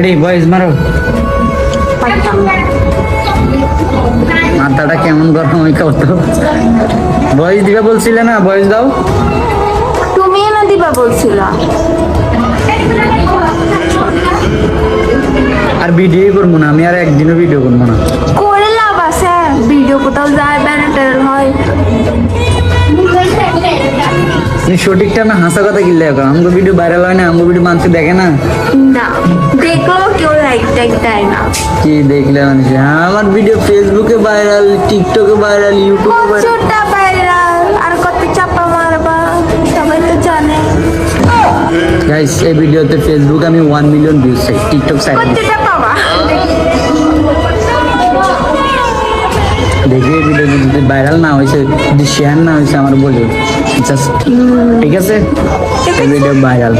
Ready boys মারো। মাথাটা কেমন গরম ওই কত বয়েজ দিবা বলছিলে না, বয়েজ দাও। তুমি না দিবা বলছিলা। আর ভিডিও করবো না আমি, আর একদিনও ভিডিও করবো না। করে লাভ আছে, ভিডিও কোথাও যায় ব্যানার হয়। তুমি সঠিকটা না হাসা কথা কিনলে এখন, আমাকে ভিডিও ভাইরাল হয় না, আমাকে ভিডিও মানুষ দেখে না। না দেখলো কেউ লাইক টাইক দেয় না। কি দেখলে মানুষ? আমার ভিডিও ফেসবুকে ভাইরাল, টিকটকে ভাইরাল, ইউটিউবে ভাইরাল। কতটা ভাইরাল আর কত চাপা মারবা সবাই তো জানে। গাইস এই ভিডিওতে ফেসবুক আমি 1 মিলিয়ন ভিউজ চাই, টিকটক চাই। কতটা পাবা? দেখি এই ভিডিও যদি ভাইরাল না হয়েছে, যদি শেয়ার না হয়েছে আমার বলি জাস্ট, ঠিক আছে? এই ভিডিও ভাইরাল।